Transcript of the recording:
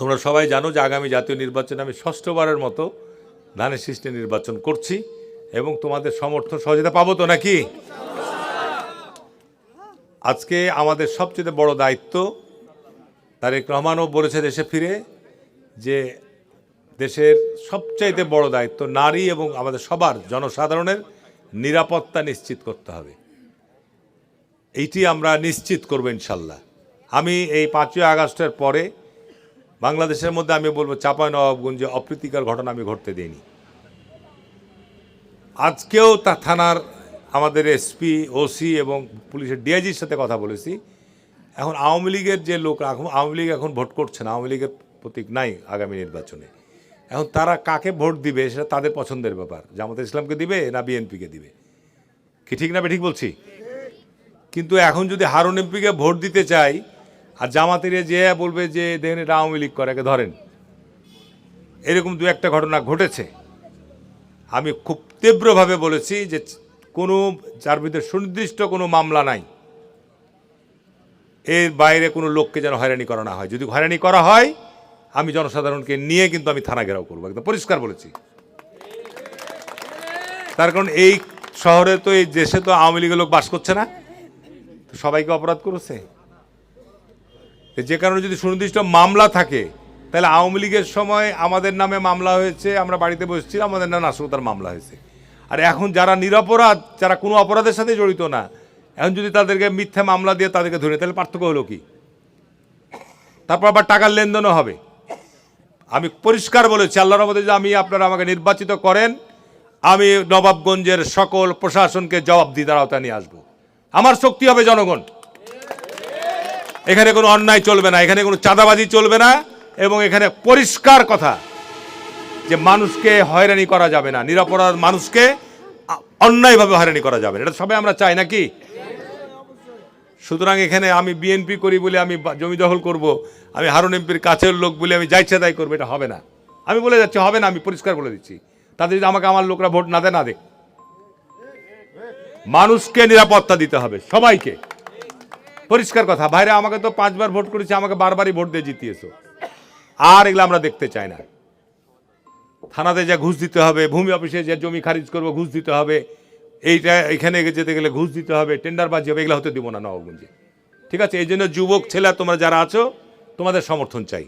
তোমরা সবাই জানো যে আগামী জাতীয় নির্বাচনে আমি ষষ্ঠবারের মতো ধানের শীষে নির্বাচন করছি এবং তোমাদের সমর্থন সহযোগিতা পাবো তো নাকি? আজকে আমাদের সবচেয়ে বড় দায়িত্ব, তারেক রহমানও বলেছে দেশে ফিরে যে দেশের সবচাইতে বড় দায়িত্ব নারী এবং আমাদের সবার জনসাধারণের নিরাপত্তা নিশ্চিত করতে হবে। এইটি আমরা নিশ্চিত করব ইনশাল্লাহ। আমি এই 5ই আগস্টের পরে বাংলাদেশের মধ্যে আমি বলবো চাঁপাইনবাবগঞ্জে অপ্রীতিকর ঘটনা আমি ঘটতে দিইনি। আজকেও তা থানার আমাদের এসপি, ওসি এবং পুলিশের ডিআইজির সাথে কথা বলেছি। এখন আওয়ামী লীগের যে লোক, আওয়ামী লীগ এখন ভোট করছে না, আওয়ামী লীগের প্রতীক নাই আগামী নির্বাচনে। এখন তারা কাকে ভোট দিবে সেটা তাদের পছন্দের ব্যাপার। জামাতে ইসলামকে দিবে না বিএনপিকে দিবে, কি ঠিক না ঠিক বলছি? কিন্তু এখন যদি হারুন এমপিকে ভোট দিতে চাই আর জামাতের যে বলবে যে দেখেন এটা আওয়ামী লীগ করে, ধরেন এরকম দু একটা ঘটনা ঘটেছে। আমি খুব তীব্রভাবে বলেছি যে কোনো যার বিরুদ্ধে সুনির্দিষ্ট কোনো মামলা নাই, এর বাইরে কোনো লোককে যেন হয়রানি করা না হয়। যদি হয়রানি করা হয় আমি জনসাধারণকে নিয়ে কিন্তু আমি থানা ঘেরাও করবো, একদম পরিষ্কার বলেছি। তার কারণ এই শহরে তো, এই দেশে তো আওয়ামী লীগের লোক বাস করছে না, তো সবাইকে অপরাধ করেছে। যে কারণে যদি সুনির্দিষ্ট মামলা থাকে, তাহলে আওয়ামী লীগের সময় আমাদের নামে মামলা হয়েছে, আমরা বাড়িতে বসেছিলাম, আমাদের নামে নাশকতার মামলা হয়েছে। আর এখন যারা নিরপরাধ, যারা কোনো অপরাধের সাথে জড়িত না, এখন যদি তাদেরকে মিথ্যা মামলা দিয়ে তাদেরকে ধরে, তাহলে পার্থক্য হলো কি? তারপর আবার টাকার লেনদেনও হবে। আমি পরিষ্কার বলেছি, আল্লাহর রহমতে যদি আপনারা আমাকে নির্বাচিত করেন, আমি নবাবগঞ্জের সকল প্রশাসনকে জবাবদিহিতার আওতায় নিয়ে আসবো। আমার শক্তি হবে জনগণ। এখানে কোনো অন্যায় চলবে না, এখানে কোনো চাঁদাবাজি চলবে না, এবং এখানে পরিষ্কার কথা যে মানুষকে হয়রানি করা যাবে না, নিরপরাধ মানুষকে অন্যায়ভাবে হয়রানি করা যাবে না। এটা সবাই আমরা চাই নাকি? সুতরাং এখানে আমি বিএনপি করি বলে আমি জমি দখল করব, আমি হারুন এমপির কাছের লোক বলে আমি যাইছে তাই করবো, এটা হবে না। আমি বলে যাচ্ছি হবে না, আমি পরিষ্কার বলে দিচ্ছি। তাদের যদি আমাকে আমার লোকরা ভোট না দেয়, না দেয়, মানুষকে নিরাপত্তা দিতে হবে সবাইকে। পরিষ্কার কথা। ভাইরা আমাকে তো 5 বার ভোট করেছে, আমাকে বারবারই ভোট দিয়ে জিতিয়েছো, আর এগুলো আমরা দেখতে চাই না। থানাতে যা ঘুষ দিতে হবে, ভূমি অফিসে যে জমি খারিজ করবো ঘুষ দিতে হবে, এইটা এখানে যেতে গেলে ঘুষ দিতে হবে, টেন্ডারবাজি হবে, এগুলো হতে দিব না নবাবগঞ্জে। ঠিক আছে? এই জন্য যুবক ছেলে তোমরা যারা আছো, তোমাদের সমর্থন চাই।